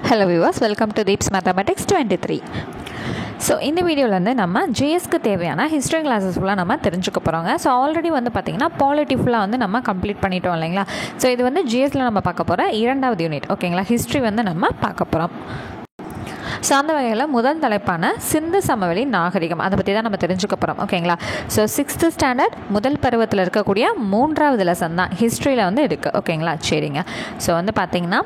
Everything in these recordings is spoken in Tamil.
Hello viewers, welcome to Deep's Mathematics 23. So இந்த வீடியோவில் வந்து நம்ம ஜிஎஸ்க்கு தேவையான ஹிஸ்ட்ரி கிளாஸஸ் ஃபுல்லாக நம்ம தெரிஞ்சுக்க போகிறோங்க. ஸோ ஆல்ரெடி வந்து பார்த்திங்கன்னா பாலிட்டி ஃபுல்லாக வந்து நம்ம கம்ப்ளீட் பண்ணிட்டோம் இல்லைங்களா. ஸோ இது வந்து ஜிஎஸ்சில் நம்ம பார்க்க போகிற 2வது யூனிட் ஓகேங்களா. ஹிஸ்ட்ரி வந்து நம்ம பார்க்க போகிறோம். ஸோ அந்த வகையில் முதல் தலைப்பான சிந்து சமவெளி நாகரிகம் அதை பற்றி தான் நம்ம தெரிஞ்சுக்க போகிறோம் ஓகேங்களா. ஸோ 6th ஸ்டாண்டர்ட் முதல் பருவத்தில் இருக்கக்கூடிய 3வது லெசன் தான் ஹிஸ்ட்ரியில் வந்து இருக்குது ஓகேங்களா. சரிங்க. ஸோ வந்து பார்த்திங்கன்னா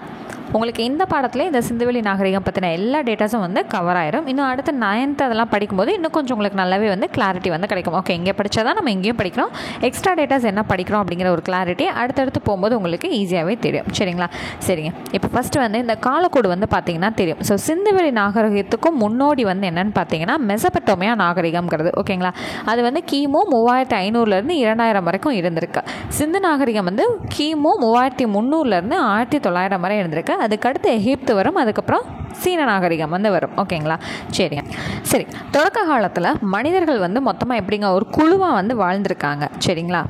உங்களுக்கு இந்த பாடத்தில் இந்த சிந்துவெளி நாகரிகம் பற்றின எல்லா டேட்டாஸும் வந்து கவர் ஆயிரும். இன்னும் அடுத்து 9th அதெல்லாம் படிக்கும்போது இன்னும் கொஞ்சம் உங்களுக்கு நல்லாவே வந்து கிளாரிட்டி வந்து கிடைக்கும். ஓகே, இங்கே படித்தா தான் நம்ம இங்கேயும் படிக்கிறோம், எக்ஸ்ட்ரா டேட்டாஸ் என்ன படிக்கிறோம் அப்படிங்கிற ஒரு கிளாரிட்டி அடுத்தடுத்து போகும்போது உங்களுக்கு ஈஸியாகவே தெரியும். சரிங்களா. சரிங்க. இப்போ ஃபஸ்ட்டு வந்து இந்த காலக்கோடு வந்து பார்த்திங்கன்னா தெரியும். ஸோ சிந்துவெளி நாகரிகத்துக்கும் முன்னோடி வந்து என்னென்னு பார்த்தீங்கன்னா மெசபடோமியா நாகரிகம்ங்கிறது ஓகேங்களா. அது வந்து கிமு 3500 2000 வரைக்கும் இருந்திருக்கு. சிந்து நாகரிகம் வந்து கிமு 3300 1900 வரை இருந்திருக்கு. அதுக்கடுத்து எகிப்து வரும், அதுக்கப்புறம் சீன நாகரிகம் வந்து வரும் ஓகேங்களா. சரிங்க. சரி, தொடக்க காலத்தில் மனிதர்கள் வந்து மொத்தமாக எப்படிங்க ஒரு குழுவாக வந்து வாழ்ந்திருக்காங்க. சரிங்களா.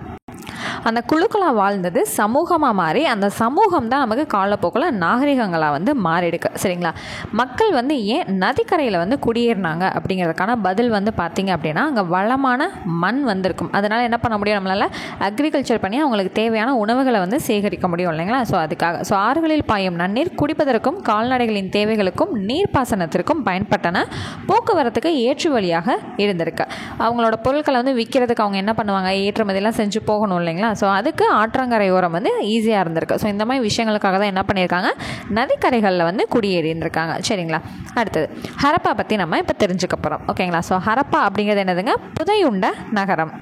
அந்த குழுக்களாக வாழ்ந்தது சமூகமாக மாறி அந்த சமூகம் தான் நமக்கு காலப்போக்கில் நாகரிகங்களாக வந்து மாறிடுக்கு. சரிங்களா. மக்கள் வந்து ஏன் நதிக்கரையில் வந்து குடியேறினாங்க அப்படிங்கிறதுக்கான பதில் வந்து பார்த்திங்க அப்படின்னா அங்கே வளமான மண் வந்திருக்கும். அதனால் என்ன பண்ண முடியும், நம்மளால் அக்ரிகல்ச்சர் பண்ணி அவங்களுக்கு தேவையான உணவுகளை வந்து சேகரிக்க முடியும் இல்லைங்களா. ஸோ அதுக்காக ஆறுகளில் பாயும் நன்னீர் குடிப்பதற்கும் கால்நடைகளின் தேவைகளுக்கும் நீர்ப்பாசனத்திற்கும் பயன்பட்டன. போக்குவரத்துக்கு ஏற்று வழியாக இருந்திருக்கு. அவங்களோட பொருட்களை வந்து விற்கிறதுக்கு அவங்க என்ன பண்ணுவாங்க, ஏற்றுமதியெல்லாம் செஞ்சு போகணும் இல்லைங்களா. ஸோ அதுக்கு ஆற்றங்கரை ஓரம் வந்து ஈஸியாக இருந்திருக்கு. ஸோ இந்த மாதிரி விஷயங்களுக்காக தான் என்ன பண்ணியிருக்காங்க, நதிக்கரைகளில் வந்து குடியேறி இருந்திருக்காங்க. சரிங்களா. அடுத்தது ஹரப்பா பற்றி நம்ம இப்போ தெரிஞ்சுக்க போகிறோம் ஓகேங்களா. ஸோ ஹரப்பா அப்படிங்கிறது என்னதுங்க, புதையுண்ட நகரம்.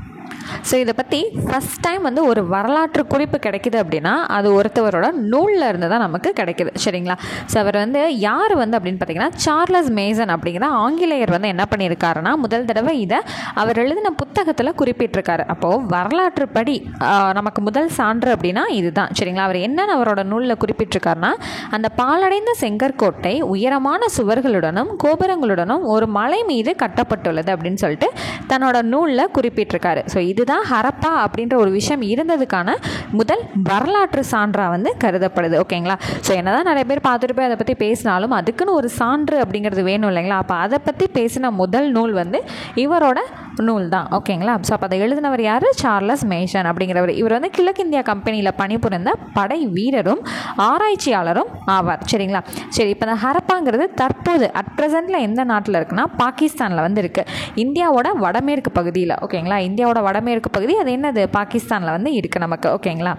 ஸோ இதை பற்றி ஃபஸ்ட் டைம் வந்து ஒரு வரலாற்று குறிப்பு கிடைக்குது அப்படின்னா அது ஒருத்தவரோட நூலில் இருந்து தான் நமக்கு கிடைக்குது. சரிங்களா. ஸோ அவர் வந்து யார் வந்து அப்படின்னு பார்த்தீங்கன்னா சார்லஸ் மேசன் அப்படிங்கிற ஆங்கிலேயர் வந்து என்ன பண்ணியிருக்காருன்னா முதல் தடவை இதை அவர் எழுதின புத்தகத்தில் குறிப்பிட்டிருக்காரு. அப்போது வரலாற்று படி நமக்கு முதல் சான்று அப்படின்னா இதுதான். சரிங்களா. அவர் என்னென்னு அவரோட நூலில் குறிப்பிட்டிருக்காருன்னா அந்த பாலடைந்த செங்கற்கோட்டை உயரமான சுவர்களுடனும் கோபுரங்களுடனும் ஒரு மலை மீது கட்டப்பட்டுள்ளது அப்படின்னு சொல்லிட்டு தன்னோட நூலில் குறிப்பிட்டிருக்காரு. ஸோ இதுதான் ஹரப்பா அப்படின்ற ஒரு விஷயம் இருந்ததுக்கான முதல் வரலாற்று சான்றாக வந்து கருதப்படுது ஓகேங்களா. ஸோ என்னதான் நிறைய பேர் பார்த்துட்டு போய் அதை பற்றி பேசினாலும் அதுக்குன்னு ஒரு சான்று அப்படிங்கிறது வேணும் இல்லைங்களா. அப்போ அதை பற்றி பேசின முதல் நூல் வந்து இவரோட நூல் தான் ஓகேங்களா. ஸோ அப்போ அதை எழுதினவர் யார், சார்லஸ் மேசன் அப்படிங்கிறவர். இவர் வந்து கிழக்கிந்தியா கம்பெனியில் பணிபுரிந்த படை வீரரும் ஆராய்ச்சியாளரும் ஆவார். சரிங்களா. சரி, இப்போ இந்த ஹரப்பாங்கிறது தற்போது அட் ப்ரெசென்ட்டில் எந்த நாட்டில் இருக்குன்னா பாகிஸ்தானில் வந்து இருக்குது. இந்தியாவோட வடமேற்கு பகுதியில் ஓகேங்களா. இந்தியாவோட வடமேற்கு பகுதி அது என்னது, பாகிஸ்தானில் வந்து இருக்குது நமக்கு ஓகேங்களா.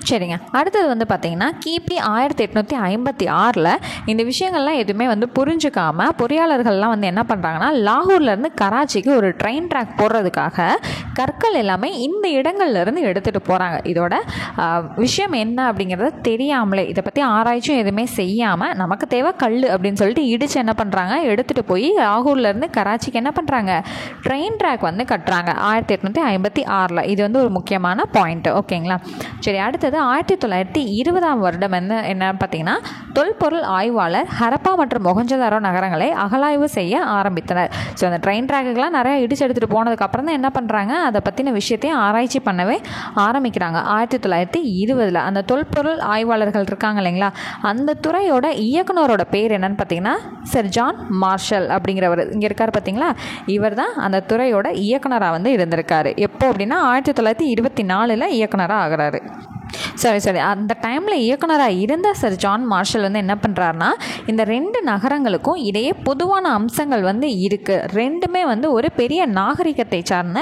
சரிங்க. அடுத்தது வந்து பார்த்திங்கன்னா கிபி 1856 இந்த விஷயங்கள்லாம் எதுவுமே வந்து புரிஞ்சுக்காமல் பொறியாளர்கள்லாம் வந்து என்ன பண்ணுறாங்கன்னா லாகூர்லேருந்து கராச்சிக்கு ஒரு ட்ரெயின் ட்ராக் போடுறதுக்காக கற்கள் எல்லாமே இந்த இடங்கள்லேருந்து எடுத்துகிட்டு போகிறாங்க. இதோட விஷயம் என்ன அப்படிங்கிறத தெரியாமலே இதை பற்றி ஆராய்ச்சியும் எதுவுமே செய்யாமல் நமக்கு தேவை கல் அப்படின்னு சொல்லிட்டு இடித்து என்ன பண்ணுறாங்க, எடுத்துகிட்டு போய் லாகூர்லேருந்து கராச்சிக்கு என்ன பண்ணுறாங்க, ட்ரெயின் ட்ராக் வந்து கட்டுறாங்க 1856. இது வந்து ஒரு முக்கியமான பாயிண்ட் ஓகேங்களா. சரி, அடுத்தது 1920ஆம் வருடம் என்ன பார்த்தீங்கன்னா தொல்பொருள் ஆய்வாளர் ஹரப்பா மற்றும் மொஹஞ்சதாரோ நகரங்களை அகலாய்வு செய்ய ஆரம்பித்தனர். ஸோ அந்த ட்ரெயின் ட்ராக்குகள்லாம் நிறைய இடிச்சு எடுத்துகிட்டு போனதுக்கப்புறம் தான் என்ன பண்ணுறாங்க, அதை பற்றின விஷயத்தையும் ஆராய்ச்சி பண்ணவே ஆரம்பிக்கிறாங்க. 1920 அந்த தொல்பொருள் ஆய்வாளர்கள் இருக்காங்க இல்லைங்களா, அந்த துறையோட இயக்குனரோட பேர் என்னன்னு பார்த்தீங்கன்னா சர் ஜான் மார்ஷல் அப்படிங்கிறவர் இங்கே இருக்கார் பார்த்தீங்களா. இவர் தான் அந்த துறையோட இயக்குனராக வந்து இருந்திருக்காரு. எப்போ அப்படின்னா 1924 இயக்குனராக ஆகிறாரு. சரி அந்த டைமில் இயக்குனராக இருந்த சர் ஜான் மார்ஷல் வந்து என்ன பண்ணுறாருனா இந்த 2 நகரங்களுக்கும் இடையே பொதுவான அம்சங்கள் வந்து இருக்குது. ரெண்டுமே வந்து ஒரு பெரிய நாகரிகத்தை சார்ந்த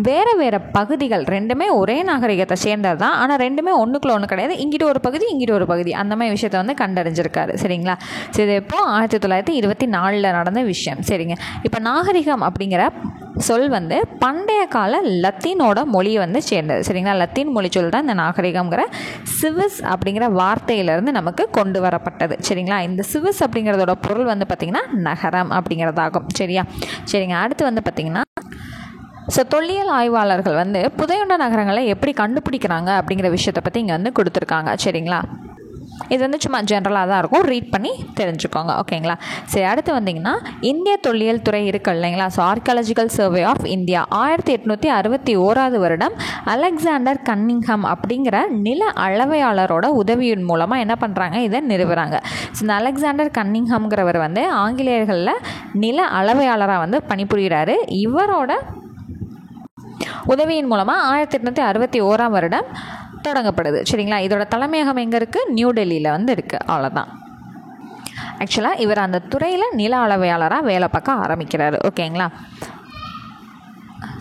வேறு வேறு பகுதிகள், ரெண்டுமே ஒரே நாகரிகத்தை சேர்ந்தது தான், ஆனால் ரெண்டுமே ஒன்றுக்குள்ள ஒன்று கிடையாது. இங்கிட்ட ஒரு பகுதி இங்கிட்ட ஒரு பகுதி அந்த மாதிரி விஷயத்தை வந்து கண்டறிஞ்சிருக்காரு. சரிங்களா. சரி, இப்போ 1924 நடந்த விஷயம். சரிங்க. இப்போ நாகரிகம் அப்படிங்கிற சொல் வந்து பண்டைய கால லத்தீனோட மொழியை வந்து சேர்ந்தது. சரிங்களா. லத்தீன் மொழி சொல் தான் இந்த நாகரிகம்ங்கிற சிவிஸ் அப்படிங்கிற வார்த்தையிலிருந்து நமக்கு கொண்டு வரப்பட்டது. சரிங்களா. இந்த சிவிஸ் அப்படிங்கிறதோட பொருள் வந்து பார்த்திங்கன்னா நகரம் அப்படிங்கிறதாகும். சரிங்க. அடுத்து வந்து பார்த்திங்கன்னா தொல்லியல் ஆய்வாளர்கள் வந்து புதையுண்ட நகரங்களை எப்படி கண்டுபிடிக்கிறாங்க அப்படிங்கிற விஷயத்தை பற்றி இங்கே வந்து கொடுத்துருக்காங்க. சரிங்களா. இது வந்து சும்மா ஜென்ரலாக தான் இருக்கும், ரீட் பண்ணி தெரிஞ்சுக்கோங்க. ஓகேங்களா? சரி, அடுத்து வந்தீங்கன்னா இந்திய தொல்லியல் துறை இருக்கு இல்லைங்களா? So archaeological survey of India 1861 வருடம் அலெக்சாண்டர் கன்னிங்ஹாம் அப்படிங்கிற நில அளவையாளரோட உதவியின் மூலமாக என்ன பண்ணுறாங்க, இதை நிறுவுறாங்க. ஸோ இந்த அலெக்சாண்டர் கன்னிங்ஹாம்ங்கிறவர் வந்து ஆங்கிலேயர்களில் நில அளவையாளராக வந்து பணிபுரிகிறாரு. இவரோட உதவியின் மூலமாக 1861 வருடம் தொடங்கப்படுது. சரிங்களா? இதோட தலைமையகம் எங்கே இருக்குது? நியூ டெல்லியில் வந்து இருக்குது. அவ்வளோதான். ஆக்சுவலாக இவர் அந்த துறையில் நில அளவையாளராக வேலை பார்க்க ஆரம்பிக்கிறாரு. ஓகேங்களா?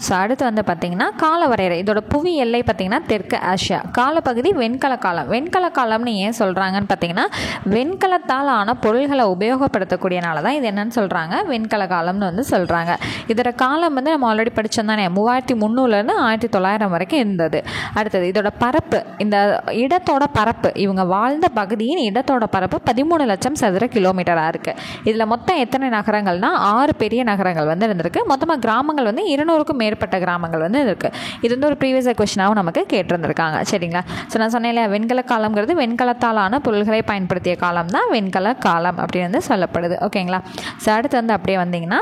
ஸோ அடுத்து வந்து பார்த்திங்கன்னா காலவரையறை. இதோட புவி எல்லை பார்த்திங்கன்னா தெற்கு ஆசியா. காலப்பகுதி வெண்கல காலம். வெண்கல காலம்னு ஏன் சொல்கிறாங்கன்னு பார்த்திங்கன்னா வெண்கலத்தால் ஆன பொருள்களை உபயோகப்படுத்தக்கூடியனால தான் இது என்னன்னு சொல்கிறாங்க, வெண்கல காலம்னு வந்து சொல்கிறாங்க. இதோட காலம் வந்து நம்ம ஆல்ரெடி படித்தோம் தானே, 3300 1900 வரைக்கும் இருந்தது. அடுத்தது இதோட பரப்பு, இந்த இடத்தோட பரப்பு, இவங்க வாழ்ந்த பகுதியின் இடத்தோட பரப்பு 13 லட்சம் சதுர கிலோமீட்டராக இருக்குது. இதில் மொத்தம் எத்தனை நகரங்கள்னால் 6 பெரிய நகரங்கள் வந்து இருந்திருக்கு. மொத்தமாக கிராமங்கள் வந்து 200க்கும் மேற்பட்ட கிராமங்கள் வந்து இருக்குது. இது வந்து ஒரு ப்ரீவியஸ் கொஸ்டினாகவும் நமக்கு கேட்டிருந்திருக்காங்க. சரிங்களா? ஸோ நான் சொன்னேன் இல்லையா, வெண்கல காலம்ங்கிறது வெண்கலத்தாலான பொருள்களை பயன்படுத்திய காலம் தான் வெண்கல காலம் அப்படின்னு வந்து சொல்லப்படுது. ஓகேங்களா? ஸோ அடுத்து வந்து அப்படியே வந்தீங்கன்னா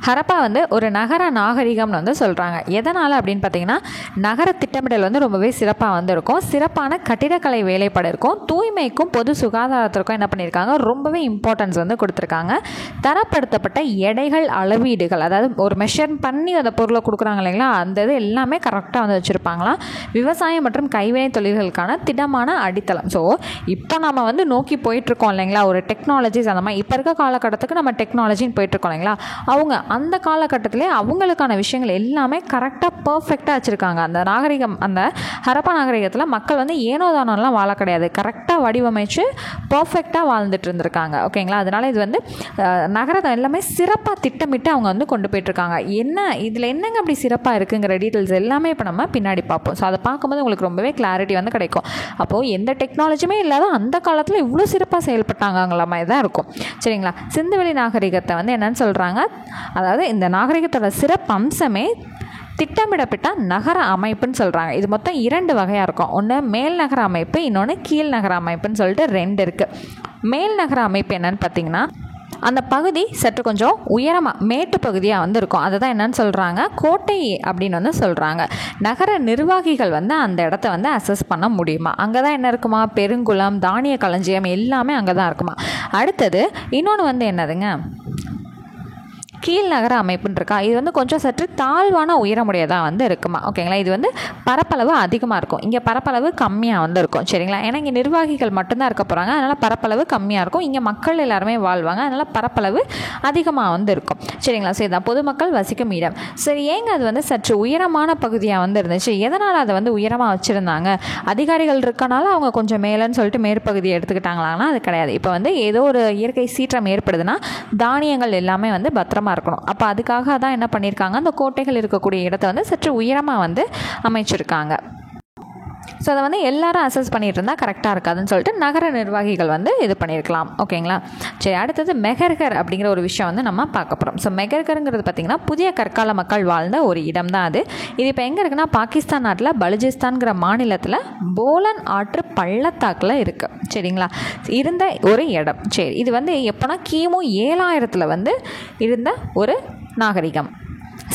ஹரப்பா வந்து ஒரு நகர நாகரிகம்னு வந்து சொல்கிறாங்க. எதனால் அப்படின்னு பார்த்தீங்கன்னா நகர திட்டமிடல் வந்து ரொம்பவே சிறப்பாக வந்து இருக்கும். சிறப்பான கட்டிடக்கலை வேலைப்பாடு இருக்கும். தூய்மைக்கும் பொது சுகாதாரத்திற்கும் என்ன பண்ணியிருக்காங்க, ரொம்பவே இம்பார்ட்டன்ஸ் வந்து கொடுத்துருக்காங்க. தரப்படுத்தப்பட்ட எடைகள், அளவீடுகள், அதாவது ஒரு மெஷர் பண்ணி அந்த பொருளை கொடுக்குறாங்க இல்லைங்களா, அந்த இது எல்லாமே கரெக்டாக வந்து வச்சுருப்பாங்களாம். விவசாயம் மற்றும் கைவினை தொழில்களுக்கான திடமான அடித்தளம். ஸோ இப்போ நம்ம வந்து நோக்கி போயிட்டுருக்கோம் இல்லைங்களா, ஒரு டெக்னாலஜிஸ் அந்த மாதிரி இப்போ இருக்க காலகட்டத்துக்கு நம்ம டெக்னாலஜின்னு போயிட்டுருக்கோம் இல்லைங்களா, அவங்க அந்த காலகட்டத்திலே அவங்களுக்கான விஷயங்கள் எல்லாமே கரெக்டாக பர்ஃபெக்டாக வச்சுருக்காங்க. அந்த நாகரிகம், அந்த ஹரப்பா நாகரிகத்தில் மக்கள் வந்து ஏனோ தானோலாம் வாழ கிடையாது, கரெக்டாக வடிவமைச்சு பர்ஃபெக்டாக வாழ்ந்துட்டு இருந்திருக்காங்க. ஓகேங்களா? அதனால் இது வந்து நகரத்தை எல்லாமே சிறப்பாக திட்டமிட்டு அவங்க வந்து கொண்டு போயிட்டுருக்காங்க. என்ன இதில் என்னங்க அப்படி சிறப்பாக இருக்குங்கிற டீட்டெயில்ஸ் எல்லாமே இப்போ நம்ம பின்னாடி பார்ப்போம். ஸோ அதை பார்க்கும்போது உங்களுக்கு ரொம்பவே கிளாரிட்டி வந்து கிடைக்கும். அப்போது எந்த டெக்னாலஜியுமே இல்லாத அந்த காலத்தில் இவ்வளோ சிறப்பாக செயல்பட்டாங்கங்கிற மாதிரி தான் இருக்கும். சரிங்களா? சிந்துவெளி நாகரிகத்தை வந்து என்னன்னு சொல்கிறாங்க, அதாவது இந்த நாகரிகத்தோட சிறப்பு அம்சமே திட்டமிடப்பட்ட நகர அமைப்புன்னு சொல்கிறாங்க. இது மொத்தம் 2 வகையாக இருக்கும். ஒன்று மேல் நகர அமைப்பு, இன்னொன்று கீழ் நகர அமைப்புன்னு சொல்லிட்டு 2 இருக்குது. மேல் நகர அமைப்பு என்னன்னு பார்த்தீங்கன்னா அந்த பகுதி சற்று கொஞ்சம் உயரமாக மேட்டு பகுதியாக வந்து இருக்கும். அதுதான் என்னன்னு சொல்கிறாங்க, கோட்டை அப்படின்னு வந்து சொல்கிறாங்க. நகர நிர்வாகிகள் வந்து அந்த இடத்த வந்து அசஸ் பண்ண முடியுமா, அங்கே தான் என்ன இருக்குமா, பெருங்குளம், தானிய களஞ்சியம் எல்லாமே அங்கே தான் இருக்குமா. அடுத்தது இன்னொன்று வந்து என்னதுங்க, கீழ் நகர அமைப்புன்னு இருக்கா. இது வந்து கொஞ்சம் சற்று தாழ்வான உயரமுடையதாக வந்து இருக்குமா. ஓகேங்களா? இது வந்து பரப்பளவு அதிகமாக இருக்கும், இங்கே பரப்பளவு கம்மியாக வந்து இருக்கும். சரிங்களா? ஏன்னா இங்கே நிர்வாகிகள் மட்டும்தான் இருக்க போகிறாங்க, அதனால் பரப்பளவு கம்மியாக இருக்கும். இங்கே மக்கள் எல்லாருமே வாழ்வாங்க, அதனால் பரப்பளவு அதிகமாக வந்து இருக்கும். சரிங்களா? சரி, தான் பொதுமக்கள் வசிக்கும் இடம். சரி, ஏங்க அது வந்து சற்று உயரமான பகுதியாக வந்து இருந்துச்சு, எதனால் அதை வந்து உயரமாக வச்சுருந்தாங்க? அதிகாரிகள் இருக்கனால அவங்க கொஞ்சம் மேலேன்னு சொல்லிட்டு மேற்பகுதியை எடுத்துக்கிட்டாங்களான்னா அது கிடையாது. இப்போ வந்து ஏதோ ஒரு இயற்கை சீற்றம் ஏற்படுதுன்னா தானியங்கள் எல்லாமே வந்து பத்திரமா இருக்கணும். அப்போ அதுக்காக தான் என்ன பண்ணியிருக்காங்க, அந்த கோட்டைகள் இருக்கக்கூடிய இடத்த வந்து சற்று உயரமாக வந்து அமைச்சிருக்காங்க. ஸோ அதை வந்து எல்லாரும் அசஸ் பண்ணிட்டு இருந்தால் கரெக்டாக இருக்காதுன்னு சொல்லிட்டு நகர நிர்வாகிகள் வந்து இது பண்ணியிருக்கலாம். ஓகேங்களா? சரி, அடுத்தது மெஹர்கர் அப்படிங்கிற ஒரு விஷயம் வந்து நம்ம பார்க்க போகிறோம். ஸோ மெஹர்கருங்கிறது பார்த்திங்கன்னா புதிய கற்கால மக்கள் வாழ்ந்த ஒரு இடம் தான் அது. இது இப்போ எங்கே இருக்குன்னா பாகிஸ்தான் நாட்டில் பலுச்சிஸ்தான்கிற மாநிலத்தில் போலன் ஆற்று பள்ளத்தாக்கில் இருக்குது. சரிங்களா? இருந்த ஒரு இடம். சரி, இது வந்து எப்போனா கிமு 7000 வந்து இருந்த ஒரு நாகரிகம்.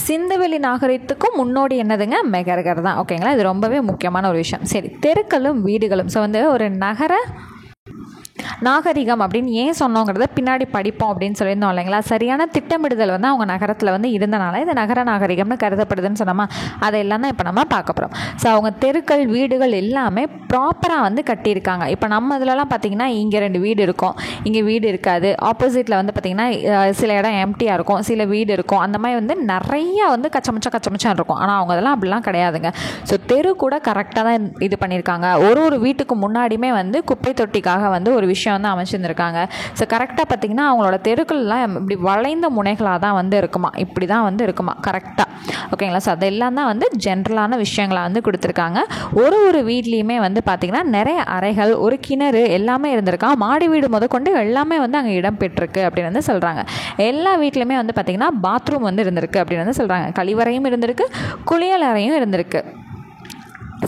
சிந்துவெளி நாகரிகத்துக்கும் முன்னோடி என்னதுங்க, மெஹர்கர் தான். ஓகேங்களா? இது ரொம்பவே முக்கியமான ஒரு விஷயம். சரி, தெருக்களும் வீடுகளும். ஸோ வந்து ஒரு நகர நாகரிகம் அப்படின்னு ஏன் சொன்னோங்கிறத பின்னாடி படிப்போம் அப்படின்னு சொல்லியிருந்தோம் இல்லைங்களா. சரியான திட்டமிடுதல் வந்து அவங்க நகரத்தில் வந்து இருந்தனால இது நகர நாகரிகம்னு கருதப்படுதுன்னு சொன்னோமா, அதெல்லாம் தான் இப்போ நம்ம பார்க்க போகிறோம். ஸோ அவங்க தெருக்கள், வீடுகள் எல்லாமே ப்ராப்பராக வந்து கட்டியிருக்காங்க. இப்போ நம்ம இதிலலாம் பார்த்திங்கன்னா இங்கே 2 வீடு இருக்கும், இங்கே வீடு இருக்காது. ஆப்போசிட்டில் வந்து பார்த்திங்கன்னா சில இடம் எம்டியாக இருக்கும், சில வீடு இருக்கும். அந்த மாதிரி வந்து நிறையா வந்து கச்சமச்சா இருக்கும். ஆனால் அவங்க அதெல்லாம் அப்படிலாம் கிடையாதுங்க. ஸோ தெரு கூட கரெக்டாக தான் இது பண்ணியிருக்காங்க. ஒரு வீட்டுக்கு முன்னாடியுமே வந்து குப்பை தொட்டிக்காக வந்து ஒரு விஷயம் வந்து அமைச்சிருந்துருக்காங்க. ஸோ கரெக்டாக பார்த்திங்கன்னா அவங்களோட தெருக்கள்லாம் இப்படி வளைந்த முனைகளாக தான் வந்து இருக்குமா, இப்படி தான் வந்து இருக்குமா கரெக்டாக. ஓகேங்களா? ஸோ அதெல்லாம் தான் வந்து ஜென்ரலான விஷயங்களாக வந்து கொடுத்துருக்காங்க. ஒரு வீட்லேயுமே வந்து பார்த்திங்கன்னா நிறைய அறைகள், ஒரு கிணறு எல்லாமே இருந்திருக்காங்க. மாடி வீடு முதற்கொண்டு எல்லாமே வந்து அங்கே இடம் பெற்றிருக்கு அப்படின்னு வந்து சொல்கிறாங்க. எல்லா வீட்லையுமே வந்து பார்த்திங்கன்னா பாத்ரூம் வந்து இருந்திருக்கு அப்படின்னு வந்து சொல்கிறாங்க. கழிவறையும் இருந்திருக்கு, குளியல் அறையும் இருந்திருக்கு.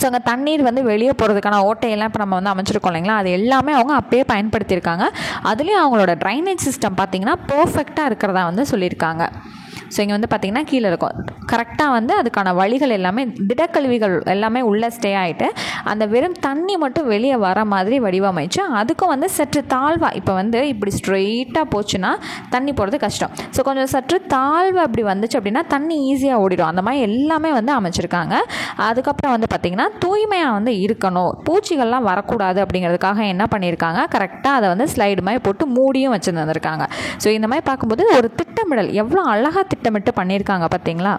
ஸோ அங்கே தண்ணீர் வந்து வெளியே போகிறதுக்கான ஓட்டையெல்லாம் இப்போ நம்ம வந்து அமைச்சிருக்கோம் இல்லைங்களா, அது எல்லாமே அவங்க அப்பயே பயன்படுத்தியிருக்காங்க. அதுலேயும் அவங்களோட ட்ரைனேஜ் சிஸ்டம் பார்த்திங்கன்னா பர்ஃபெக்டாக இருக்கிறதா வந்து சொல்லியிருக்காங்க. ஸோ இங்கே வந்து பார்த்திங்கன்னா கீழே இருக்கும் கரெக்டாக வந்து அதுக்கான வழிகள் எல்லாமே திடக்கழிவுகள் எல்லாமே உள்ளே ஸ்டே ஆகிட்டு அந்த வெறும் தண்ணி மட்டும் வெளியே வர மாதிரி வடிவமைச்சு அதுக்கும் வந்து சற்று தாழ்வாக இப்போ வந்து இப்படி ஸ்ட்ரெயிட்டாக போச்சுன்னா தண்ணி போகிறது கஷ்டம். ஸோ கொஞ்சம் சற்று தாழ்வு அப்படி வந்துச்சு அப்படின்னா தண்ணி ஈஸியாக ஓடிடும். அந்த மாதிரி எல்லாமே வந்து அமைச்சிருக்காங்க. அதுக்கப்புறம் வந்து பார்த்திங்கன்னா தூய்மையாக வந்து இருக்கணும், பூச்சிகள்லாம் வரக்கூடாது அப்படிங்கிறதுக்காக என்ன பண்ணியிருக்காங்க, கரெக்டாக அதை வந்து ஸ்லைடு மாதிரி போட்டு மூடியும் வச்சு தந்திருக்காங்க. ஸோ இந்த மாதிரி பார்க்கும்போது ஒரு திட்டமிடல் எவ்வளோ அழகாக திட்டமிட்டு பண்ணியிருக்காங்க பார்த்தீங்களா.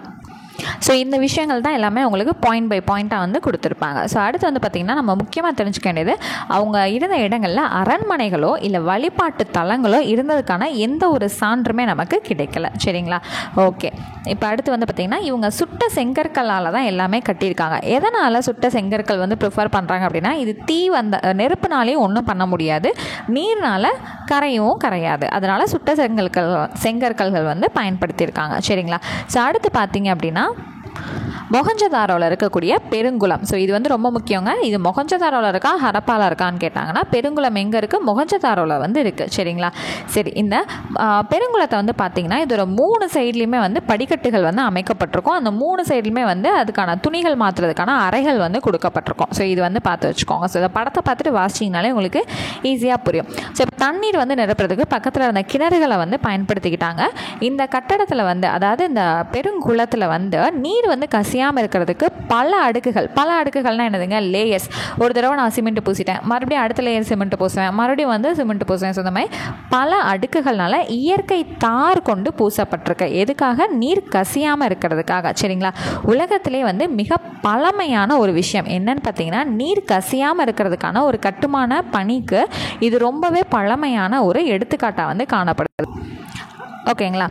ஸோ இந்த விஷயங்கள் தான் எல்லாமே உங்களுக்கு பாயிண்ட் பை பாயிண்ட்டாக வந்து கொடுத்துருப்பாங்க. ஸோ அடுத்து வந்து பார்த்திங்கன்னா நம்ம முக்கியமாக தெரிஞ்சுக்க வேண்டியது அவங்க இருந்த இடங்களில் அரண்மனைகளோ இல்லை வழிபாட்டு தலங்களோ இருந்ததுக்கான எந்த ஒரு சான்றுமே நமக்கு கிடைக்கல. சரிங்களா, ஓகே. இப்போ அடுத்து வந்து பார்த்திங்கன்னா இவங்க சுட்ட செங்கற்களால் தான் எல்லாமே கட்டியிருக்காங்க. எதனால் சுட்ட செங்கற்கள் வந்து ப்ரிஃபர் பண்ணுறாங்க அப்படின்னா இது தீ வந்த நெருப்புனாலேயும் ஒன்றும் பண்ண முடியாது, நீர்னால் கரையவும் கரையாது, அதனால் சுட்ட செங்கற்கள் வந்து பயன்படுத்தியிருக்காங்க. சரிங்களா. ஸோ அடுத்து பார்த்திங்க அப்படின்னா மொஹஞ்சதாரோவில் இருக்கக்கூடிய பெருங்குளம். ஸோ இது வந்து ரொம்ப முக்கியங்க. இது மொஹஞ்சதாரோவில் இருக்கா ஹரப்பாவில் இருக்கான்னு கேட்டாங்கன்னா பெருங்குளம் எங்கே இருக்குது, மொஹஞ்சதாரோவில் வந்து இருக்குது. சரிங்களா. சரி, இந்த பெருங்குளத்தை வந்து பார்த்திங்கன்னா இதோட 3 சைட்லேயுமே வந்து படிக்கட்டுகள் வந்து அமைக்கப்பட்டிருக்கும். அந்த 3 சைட்லையுமே வந்து அதுக்கான துணிகள் மாற்றுறதுக்கான அறைகள் வந்து கொடுக்கப்பட்டிருக்கும். ஸோ இது வந்து பார்த்து வச்சுக்கோங்க. ஸோ இந்த படத்தை பார்த்துட்டு வாசிச்சிங்கனாலே உங்களுக்கு ஈஸியாக புரியும். ஸோ இப்போ தண்ணீர் வந்து நிரப்புறதுக்கு பக்கத்தில் இருந்த கிணறுகளை வந்து பயன்படுத்திக்கிட்டாங்க. இந்த கட்டடத்தில் வந்து அதாவது இந்த பெருங்குளத்தில் வந்து நீர் வந்து கசியாமல் இருக்கிறதுக்கு பல அடுக்குகள்னால் என்னதுங்க, லேயர்ஸ். ஒரு தடவை நான் சிமெண்ட் பூசிட்டேன், மறுபடியும் அடுத்த லேயர் சிமெண்ட் பூசுவேன், மறுபடியும் வந்து சிமெண்ட் பூசுவேன். ஸோ இந்த மாதிரி பல அடுக்குகள்னால இயற்கை தார் கொண்டு பூசப்பட்டிருக்கு. எதுக்காக, நீர் கசியாமல் இருக்கிறதுக்காக. சரிங்களா. உலகத்திலே வந்து மிக பழமையான ஒரு விஷயம் என்னன்னு பார்த்தீங்கன்னா நீர் கசியாமல் இருக்கிறதுக்கான ஒரு கட்டுமான பணிக்கு இது ரொம்பவே பழமையான ஒரு எடுத்துக்காட்டாக வந்து காணப்படுது. ஓகேங்களா.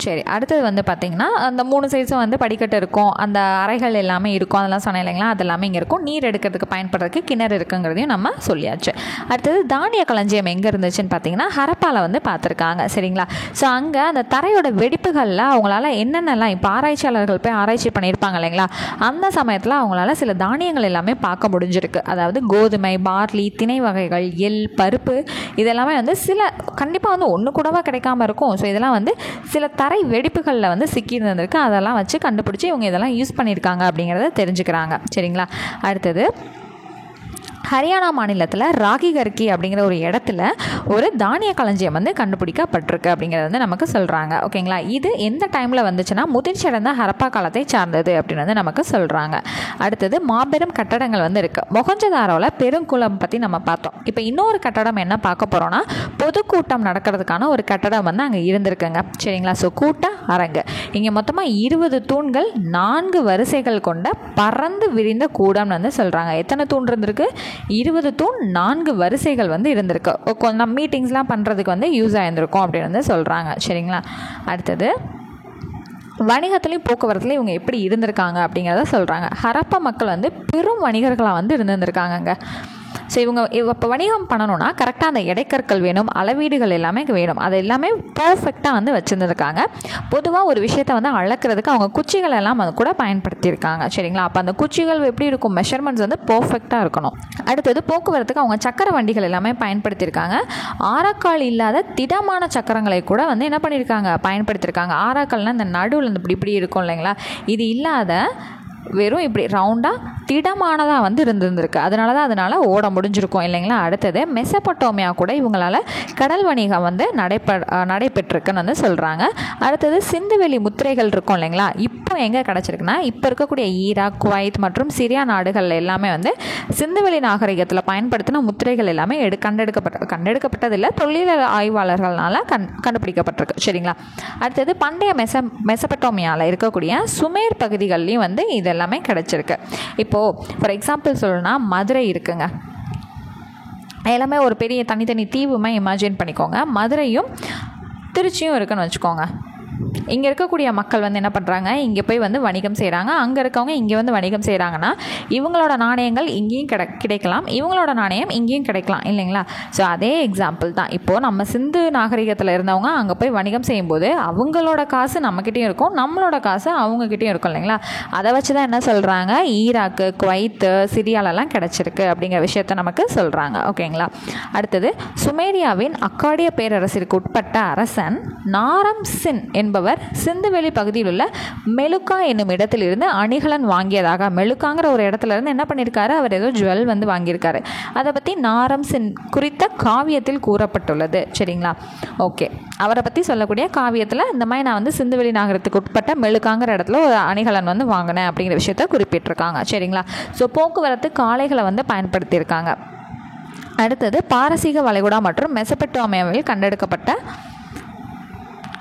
சரி, அடுத்தது வந்து பார்த்திங்கன்னா அந்த 3 சைஸும் வந்து படிக்கட்டு இருக்கும், அந்த அறைகள் எல்லாமே இருக்கும், அதெல்லாம் சொன்னேன் இல்லைங்களா, அது எல்லாமே இங்கே இருக்கும். நீர் எடுக்கிறதுக்கு பயன்படுறதுக்கு கிணறு இருக்குங்கிறதையும் நம்ம சொல்லியாச்சு. அடுத்தது தானிய களஞ்சியம் எங்கே இருந்துச்சுன்னு பார்த்தீங்கன்னா ஹரப்பாவில் வந்து பார்த்துருக்காங்க. சரிங்களா. ஸோ அங்கே அந்த தரையோட வெடிப்புகளில் அவங்களால என்னென்னலாம் இப்போ ஆராய்ச்சியாளர்கள் போய் ஆராய்ச்சி பண்ணியிருப்பாங்க இல்லைங்களா, அந்த சமயத்தில் அவங்களால சில தானியங்கள் எல்லாமே பார்க்க முடிஞ்சிருக்கு. அதாவது கோதுமை, பார்லி, திணை வகைகள், எள், பருப்பு, இதெல்லாமே வந்து சில கண்டிப்பாக வந்து ஒன்று கூடவா கிடைக்காம இருக்கும். ஸோ இதெல்லாம் வந்து சில தரை வெடிப்புகளில் வந்து சிக்கியிருந்திருக்கு. அதெல்லாம் வச்சு கண்டுபிடிச்சி இவங்க இதெல்லாம் யூஸ் பண்ணியிருக்காங்க அப்படிங்கிறத தெரிஞ்சுக்கிறாங்க. சரிங்களா. அடுத்தது ஹரியானா மாநிலத்தில் ராகிகர்கி அப்படிங்கிற ஒரு இடத்துல ஒரு தானிய களஞ்சியம் வந்து கண்டுபிடிக்கப்பட்டிருக்கு அப்படிங்கிறது வந்து நமக்கு சொல்கிறாங்க. ஓகேங்களா. இது எந்த டைமில் வந்துச்சுன்னா முதிர்ச்சியடைந்த ஹரப்பா காலத்தை சார்ந்தது அப்படின்னு வந்து நமக்கு சொல்கிறாங்க. அடுத்தது மாபெரும் கட்டடங்கள் வந்து இருக்குது. மொஹஞ்சதாரோவில் பெருங்குளம் பற்றி நம்ம பார்த்தோம். இப்போ இன்னொரு கட்டடம் என்ன பார்க்க போகிறோன்னா பொதுக்கூட்டம் நடக்கிறதுக்கான ஒரு கட்டடம் வந்து அங்கே இருந்திருக்குங்க. சரிங்களா. ஸோ கூட்ட அரங்கு. இங்கே மொத்தமாக 20 தூண்கள் 4 வரிசைகள் கொண்ட பறந்து விரிந்த கூடம்னு வந்து சொல்கிறாங்க. எத்தனை தூண் இருந்திருக்கு, 20 தூண் 4 வரிசைகள் வந்து இருந்திருக்கு. நம்ம மீட்டிங்ஸ்லாம் பண்ணுறதுக்கு வந்து யூஸ் ஆகிருந்திருக்கும் அப்படின்னு வந்து சொல்கிறாங்க. சரிங்களா. அடுத்தது வணிகத்துலேயும் போக்குவரத்துலையும் இவங்க எப்படி இருந்திருக்காங்க அப்படிங்கிறத சொல்கிறாங்க. ஹரப்பா மக்கள் வந்து பெரும் வணிகர்களாக வந்து இருந்திருக்காங்கங்க. ஸோ இவங்க இப்போ வணிகம் பண்ணணுன்னா கரெக்டாக அந்த எடைக்கற்கள் வேணும், அளவீடுகள் எல்லாமே வேணும், அது எல்லாமே பர்ஃபெக்டாக வந்து வச்சுருந்துருக்காங்க. பொதுவாக ஒரு விஷயத்தை வந்து அளக்கிறதுக்கு அவங்க குச்சிகள் எல்லாம் அது கூட பயன்படுத்தியிருக்காங்க. சரிங்களா. அப்போ அந்த குச்சிகள் எப்படி இருக்கும், மெஷர்மெண்ட்ஸ் வந்து பர்ஃபெக்டாக இருக்கணும். அடுத்தது போக்குவரத்துக்கு அவங்க சக்கர வண்டிகள் எல்லாமே பயன்படுத்தியிருக்காங்க. ஆராக்கால் இல்லாத திடமான சக்கரங்களை கூட வந்து என்ன பண்ணியிருக்காங்க, பயன்படுத்தியிருக்காங்க. ஆராக்கால்னால் இந்த நடுவில் இந்த இப்படி இருக்கும் இல்லைங்களா, இது இல்லாத வெறும் இப்படி ரவுண்டாக திடமானதாக வந்து இருந்திருக்கு. அதனால ஓட முடிஞ்சிருக்கும் இல்லைங்களா. அடுத்தது மெசபட்டோமியா கூட இவங்களால் கடல் வணிகம் வந்து நடைபெற்றிருக்குன்னு வந்து சொல்கிறாங்க. அடுத்தது சிந்துவெளி முத்திரைகள் இருக்கும் இல்லைங்களா, இப்போ எங்கே கிடச்சிருக்குன்னா இப்போ இருக்கக்கூடிய ஈராக், குவைத் மற்றும் சிரியா நாடுகள் எல்லாமே வந்து சிந்துவெளி நாகரிகத்தில் பயன்படுத்தின முத்திரைகள் எல்லாமே கண்டெடுக்கப்பட்டதில்லை, தொழில் ஆய்வாளர்களால் கண்டுபிடிக்கப்பட்டிருக்கு. சரிங்களா. அடுத்தது பண்டைய மெசபட்டோமியாவில் இருக்கக்கூடிய சுமேர் பகுதிகள்லையும் வந்து இது எல்லாமே கிடச்சிருக்கு. இப்போது ஃபார் எக்ஸாம்பிள் சொல்லணும்னா மதுரை இருக்குங்க, எல்லாமே ஒரு பெரிய தனித்தனி தீவுமே இமேஜின் பண்ணிக்கோங்க. மதுரையும் திருச்சியும் இருக்குன்னு வச்சுக்கோங்க. இங்கே இருக்கக்கூடிய மக்கள் வந்து என்ன பண்ணுறாங்க, இங்கே போய் வந்து வணிகம் செய்கிறாங்க, அங்கே இருக்கவங்க இங்கே வந்து வணிகம் செய்கிறாங்கன்னா இவங்களோட நாணயங்கள் இங்கேயும் கிடைக்கலாம், இவங்களோட நாணயம் இங்கேயும் கிடைக்கலாம் இல்லைங்களா. ஸோ அதே எக்ஸாம்பிள் தான். இப்போது நம்ம சிந்து நாகரிகத்தில் இருந்தவங்க அங்கே போய் வணிகம் செய்யும்போது அவங்களோட காசு நம்மக்கிட்டேயும் இருக்கும், நம்மளோட காசு அவங்கக்கிட்டேயும் இருக்கும் இல்லைங்களா. அதை வச்சு தான் என்ன சொல்கிறாங்க, ஈராக்கு, குவைத்து, சிரியாலெல்லாம் கிடச்சிருக்கு அப்படிங்கிற விஷயத்த நமக்கு சொல்கிறாங்க. ஓகேங்களா. அடுத்தது சுமேரியாவின் அக்காடிய பேரரசிற்கு உட்பட்ட அரசன் நாரம் சின் என்பவர் சிந்துவெளி பகுதியில் உள்ள மெலுக்கா என்னும் இடத்திலிருந்து அணிகலன் வாங்கியதாக, மெலுக்காங்கிற ஒரு இடத்துல இருந்து என்ன பண்ணியிருக்காரு, அவர் ஏதோ ஜுவல் வந்து வாங்கியிருக்காரு. அதை பற்றி நாரம் சின் குறித்த காவியத்தில் கூறப்பட்டுள்ளது. சரிங்களா. ஓகே, அவரை பற்றி சொல்லக்கூடிய காவியத்தில் இந்த மாதிரி நான் வந்து சிந்துவெளி நகரத்துக்கு உட்பட்ட மெலுக்காங்கிற இடத்துல ஒரு அணிகலன் வந்து வாங்கினேன் அப்படிங்கிற விஷயத்த குறிப்பிட்டிருக்காங்க. சரிங்களா. ஸோ போக்குவரத்து காளைகளை வந்து பயன்படுத்தியிருக்காங்க. அடுத்தது பாரசீக வளைகுடா மற்றும் மெசபெட்டோமியாவில்